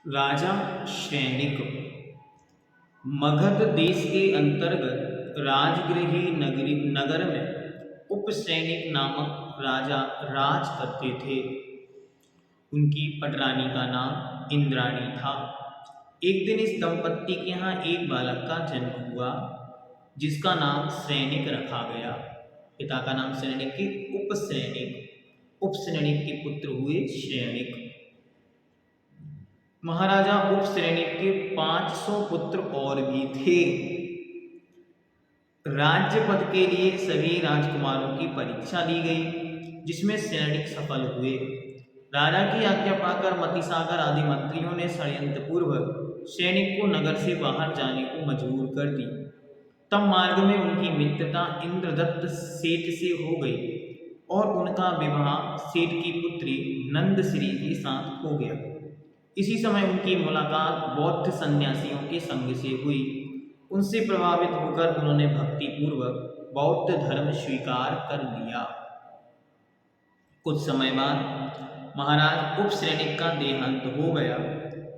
राजा सैनिक मगध देश के अंतर्गत राजगृही नगर में उपसैनिक नामक राजा राज करते थे। उनकी पटरानी का नाम इंद्राणी था। एक दिन इस दंपत्ति के यहाँ एक बालक का जन्म हुआ जिसका नाम सैनिक रखा गया। पिता का नाम सैनिक के उपसैनिक के पुत्र हुए सैनिक। महाराजा उपसैनिक के 500 पुत्र और भी थे। राज्य पद के लिए सभी राजकुमारों की परीक्षा ली गई जिसमें सैनिक सफल हुए। राजा की आज्ञा पाकर मतिसागर आदि मंत्रियों ने षड्यंत्र पूर्वक सैनिक को नगर से बाहर जाने को मजबूर कर दी। तब मार्ग में उनकी मित्रता इंद्रदत्त सेठ से हो गई और उनका विवाह सेठ की पुत्री नंदश्री के साथ हो गया। इसी समय उनकी मुलाकात बौद्ध सन्यासियों के संग से हुई। उनसे प्रभावित होकर उन्होंने भक्ति पूर्वक बौद्ध धर्म स्वीकार कर लिया। कुछ समय बाद महाराज उपसैनिक का देहांत हो गया।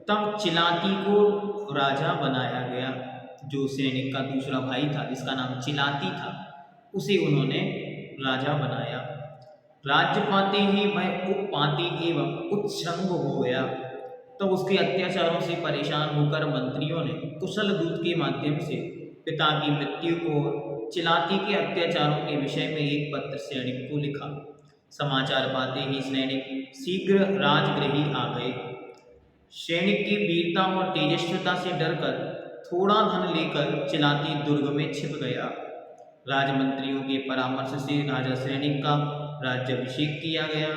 तब चिलाती को राजा बनाया गया। जो सैनिक का दूसरा भाई था जिसका नाम चिलाती था उसे उन्होंने राजा बनाया। राज्य पाते ही वह उपपाती एवं उच्छृंग हो गया। तो उसके अत्याचारों से परेशान होकर मंत्रियों ने कुशल दूत के माध्यम से पिता की मृत्यु और चिलाती के अत्याचारों के विषय में एक पत्र सैनिक को लिखा। समाचार पाते ही सैनिक शीघ्र राजगृही आ गए। सैनिक की वीरता और तेजस्विता से डरकर थोड़ा धन लेकर चिलाती दुर्ग में छिप गया। राजमंत्रियों के परामर्श से राजा सैनिक का राज्याभिषेक किया गया।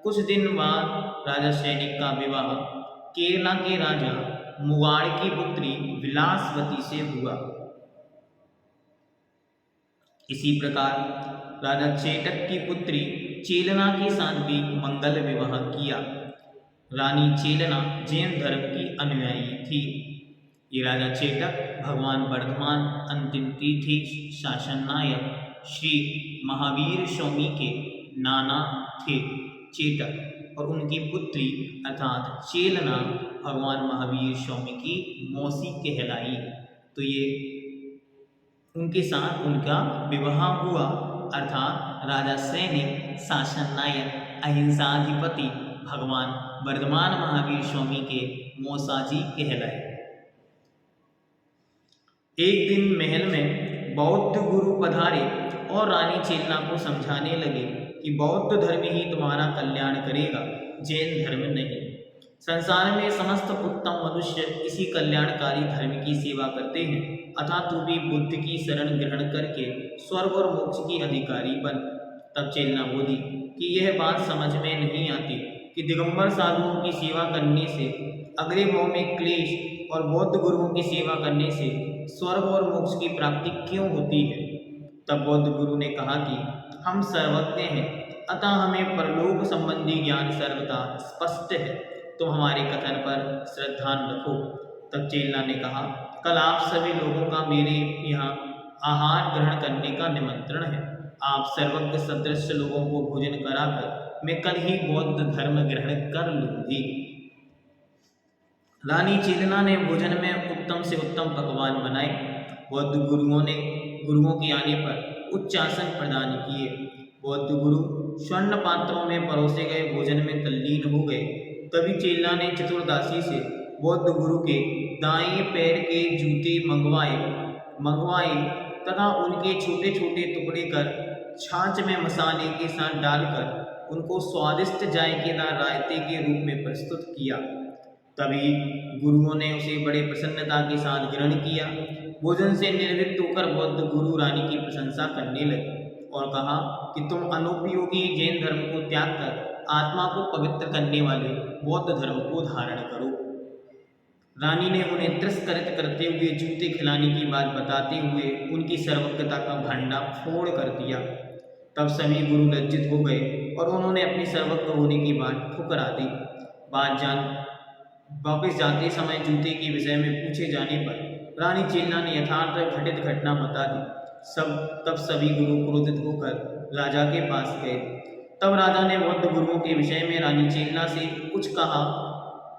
कुछ दिन बाद राजा सैनिक का विवाह केरला के राजा मुगाड़ की पुत्री विलासवती से हुआ। इसी प्रकार राजा चेटक की पुत्री चेलना के साथ भी मंगल विवाह किया। रानी चेलना जैन धर्म की अनुयायी थी। ये राजा चेटक भगवान वर्धमान अंतिम तिथि शासन नायक श्री महावीर स्वामी के नाना थे। चेटक और उनकी पुत्री अर्थात चेलना भगवान महावीर स्वामी की मौसी कहलाई। तो ये उनके साथ उनका विवाह हुआ अर्थात राजा सैनिक शासन नायक अहिंसाधिपति भगवान वर्धमान महावीर स्वामी के मौसाजी कहलाए। एक दिन महल में बौद्ध गुरु पधारे और रानी चेलना को समझाने लगे कि बौद्ध धर्म ही तुम्हारा कल्याण करेगा, जैन धर्म नहीं। संसार में समस्त उत्तम मनुष्य इसी कल्याणकारी धर्म की सेवा करते हैं, अतः तू भी बुद्ध की शरण ग्रहण करके स्वर्ग और मोक्ष की अधिकारी बन। तब चेलना बोली कि यह बात समझ में नहीं आती कि दिगंबर साधुओं की सेवा करने से अगले भाव में क्लेश और बौद्ध गुरुओं की सेवा करने से स्वर्ग और मोक्ष की प्राप्ति क्यों होती है। तब बौद्ध गुरु ने कहा कि हम सर्वज्ञ हैं, अतः हमें परलोक संबंधी ज्ञान सर्वथा स्पष्ट है, तो हमारे कथन पर श्रद्धा रखो। तब चेलना ने कहा, कल आप सभी लोगों का मेरे यहाँ आहार ग्रहण करने का निमंत्रण है। आप सर्वज्ञ सदृश लोगों को भोजन कराकर मैं कल ही बौद्ध धर्म ग्रहण कर लूंगी। रानी चेलना ने भोजन में उत्तम से उत्तम पकवान बनाए। बौद्ध गुरुओं के आने पर उच्च आसन प्रदान किए। बौद्ध गुरु स्वर्ण पात्रों में परोसे गए भोजन में तल्लीन हो गए। तभी चेलना ने चतुर्दासी से बौद्ध गुरु के दाएं पैर के जूते मंगवाए तथा उनके छोटे छोटे टुकड़े कर छाछ में मसाले के साथ डालकर उनको स्वादिष्ट जायकेदार रायते के रूप में प्रस्तुत किया। तभी गुरुओं ने उसे बड़े प्रसन्नता के साथ ग्रहण किया। भोजन से निर्वृत्त होकर बौद्ध गुरु रानी की प्रशंसा करने लगे और कहा कि तुम अनुपयोगी जैन धर्म को त्याग कर आत्मा को पवित्र करने वाले बौद्ध धर्म को धारण करो। रानी ने उन्हें तिरस्कृत करते हुए जूते खिलाने की बात बताते हुए उनकी सर्वज्ञता का भंडा फोड़ कर दिया। तब सभी गुरु लज्जित हो गए और उन्होंने अपनी सर्वज्ञ होने की बात ठुकरा दी। वापस जाते समय जूते के विषय में पूछे जाने पर रानी चेलना ने यथार्थ घटित घटना बता दी। तब सभी गुरु क्रोधित होकर राजा के पास गए। तब राजा ने बौद्ध गुरुओं के विषय में रानी चेलना से कुछ कहा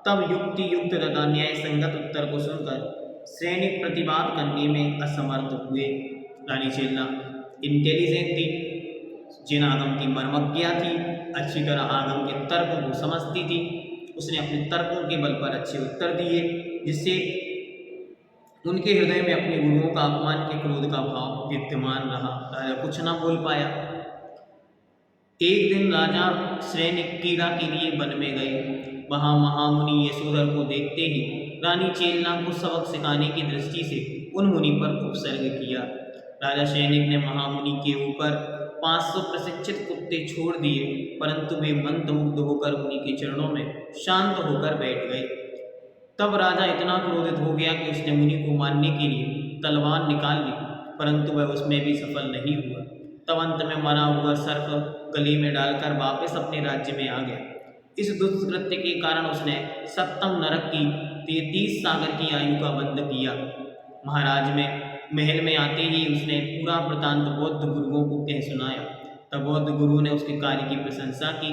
तब युक्ति युक्त तथा न्याय संगत उत्तर को सुनकर सैनिक प्रतिवाद करने में असमर्थ हुए। रानी चेलना इंटेलिजेंट थी, जिन आगम की मर्मज्ञा थी, अच्छी तरह आगम के तर्क को समझती थी। उसने अपने तर्कों के बल पर अच्छे उत्तर दिए, जिससे उनके हृदय में अपने गुरुओं का अपमान के क्रोध का भाव विद्यमान रहा। राजा कुछ न बोल पाया। एक दिन राजा सैनिक क्रीड़ा के लिए वन में गए। वहां महामुनि यशोधर को देखते ही रानी चेलना को सबक सिखाने की दृष्टि से उन मुनि पर उपसर्ग किया। राजा सैनिक ने महामुनि के ऊपर 500 प्रशिक्षित कुत्ते छोड़ दिए, परंतु वे मंत्रमुग्ध होकर मुनि के चरणों में शांत होकर बैठ गए। तब राजा इतना क्रोधित हो गया कि उसने मुनि को मारने के लिए तलवार निकाल ली, परंतु वह उसमें भी सफल नहीं हुआ। तब अंत में मरा हुआ सर्प गले में डालकर वापस अपने राज्य में आ गया। इस दुष्कृत्य के कारण उसने सप्तम नरक की 33 सागर की आयु का बंध किया। महाराज में महल में आते ही उसने पूरा वृतांत बौद्ध गुरुओं को कह सुनाया। तब बौद्ध गुरु ने उसके कार्य की प्रशंसा की।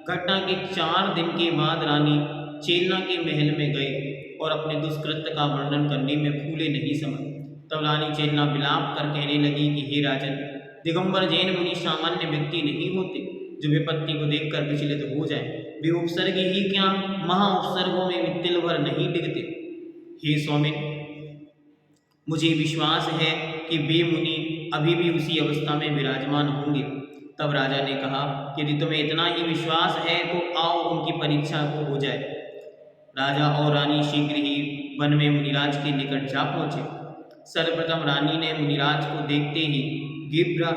घटना के 4 दिन के बाद रानी चेलना के महल में गए और अपने दुष्कृत्य का वर्णन करने में भूले नहीं समय। तब रानी चेलना विलाप कर कहने लगी कि हे राजन, दिगंबर जैन मुनि सामान्य व्यक्ति नहीं होते जो विपत्ति को देखकर विचलित हो जाए। वे उपसर्गी ही क्या, महाउपसर्गों में भी तिल भर नहीं डिगते। हे स्वामिन, मुझे विश्वास है कि वे मुनि अभी भी उसी अवस्था में विराजमान होंगे। तब राजा ने कहा कि यदि तुम्हें इतना ही विश्वास है तो आओ उनकी परीक्षा को हो जाए। राजा और रानी शीघ्र ही वन में मुनिराज के निकट जा पहुंचे। सर्वप्रथम रानी ने मुनिराज को देखते ही गिब्रा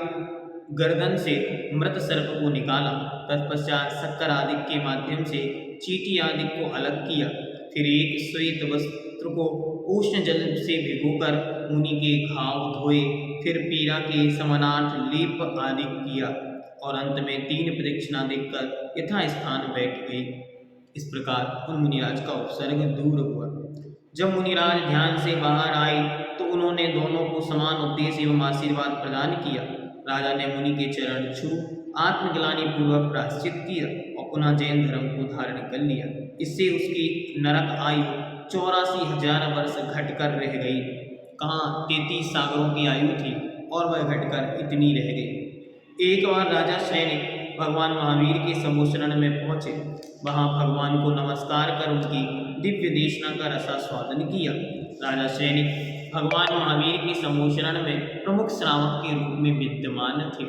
गर्दन से मृत सर्प को निकाला। तत्पश्चात शक्कर आदि के माध्यम से चीटी आदि को अलग किया। फिर एक श्वेत वस्त्र को उष्ण जल से भिगोकर मुनि के घाव धोए। फिर पीड़ा के समानार्थ लेप आदि किया और अंत में 3 प्रदक्षिणा देकर यथा स्थान बैठ गई। इस प्रकार उन मुनिराज का उपसर्ग दूर हुआ। जब मुनिराज ध्यान से बाहर आए तो उन्होंने दोनों को समान उद्देश्य एवं आशीर्वाद प्रदान किया। राजा ने मुनि के चरण छू आत्मग्लानि पूर्वक प्रायश्चित किया और पुनः जैन धर्म को धारण कर लिया। इससे उसकी नरक आयु 84,000 वर्ष घटकर रह गई। कहाँ 33 सागरों की आयु थी और वह घटकर इतनी रह गई। एक बार राजा सैनिक भगवान महावीर के सम्मोचरण में पहुंचे। वहां भगवान को नमस्कार कर उनकी दिव्य देशना का रसास्वादन किया। राजा सैनिक भगवान महावीर के सम्मोचरण में प्रमुख श्रावक के रूप में विद्यमान थे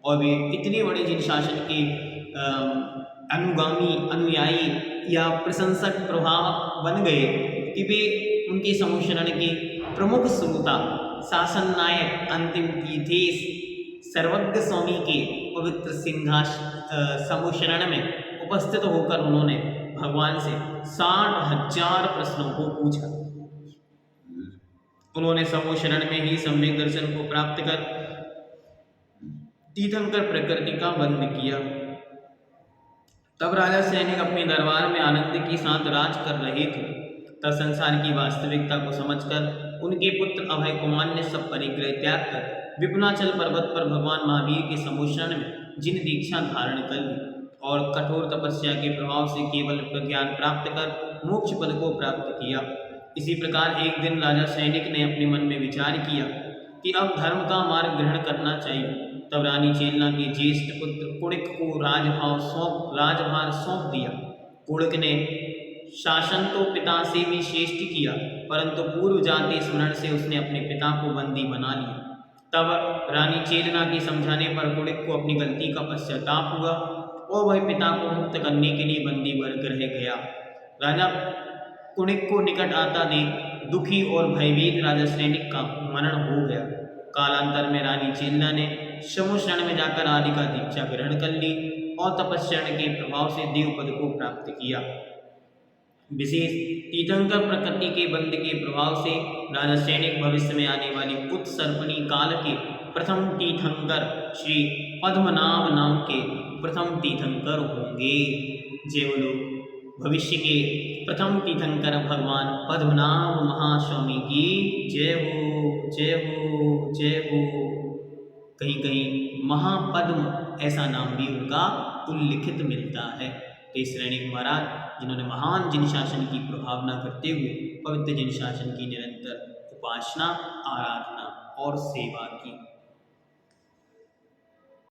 और वे इतने बड़े जिन शासन के अनुगामी, अनुयायी या प्रशंसक प्रभावक बन गए कि वे उनके सम्मोचरण के प्रमुख श्रोता, शासन नायक, अंतिम तीर्थेश सर्वज्ञ स्वामी के पवित्र सम्मोचरण में उपस्थित होकर उन्होंने भगवान से 60,000 प्रश्नों को पूछा। उन्होंने सम्मोचरण में ही सम्यक दर्शन को प्राप्त कर तीर्थंकर प्रकृति का वंदन किया। तब राजा सैनिक अपने दरबार में आनंद के साथ राज कर रहे थे। तब संसार की वास्तविकता को समझकर उनके पुत्र अभय कुमार ने सब परिग्रह त्याग कर विपुलाचल पर्वत पर भगवान महावीर के सम्मोचन में जिन दीक्षा धारण कर ली और कठोर तपस्या के प्रभाव से केवल ज्ञान प्राप्त कर मोक्ष पद को प्राप्त किया। इसी प्रकार एक दिन राजा सैनिक ने अपने मन में विचार किया कि अब धर्म का मार्ग ग्रहण करना चाहिए। तब रानी चेलना के ज्येष्ठ पुत्र कुड़िक को राजभार सौंप दिया। कुड़िक ने शासन तो पिता से भी श्रेष्ठ किया, परंतु पूर्व जाति स्मरण से उसने अपने पिता को बंदी बना लिया। तब रानी चेलना के समझाने पर कुड़िक को अपनी गलती का पश्चाताप हुआ और वह पिता को मुक्त करने के लिए बंदी बनकर गया। राजा कुड़िक को निकट आता देख दुखी और भयभीत राजा सैनिक का मरण हो गया। कालांतर में रानी चेलना ने सम्मोचन में जाकर आदि का दीक्षा ग्रहण कर ली और तपस्या के प्रभाव से देव पद को प्राप्त किया। विशेष तीर्थंकर प्रकृति के बंध के प्रभाव से राजा सैनिक भविष्य में आने वाली उत्सर्पणी काल के प्रथम तीर्थंकर श्री पद्मनाभ नाम के प्रथम तीर्थंकर होंगे। जय बोलो भविष्य के प्रथम तीर्थंकर भगवान पद्मनाभ महास्वामी की जय हो, जय हो, जय हो। कहीं कहीं महापद्म ऐसा नाम भी उनका उल्लिखित मिलता है। कई सैनिक महाराज जिन्होंने महान जिन शासन की प्रभावना करते हुए पवित्र जिन शासन की निरंतर उपासना, आराधना और सेवा की।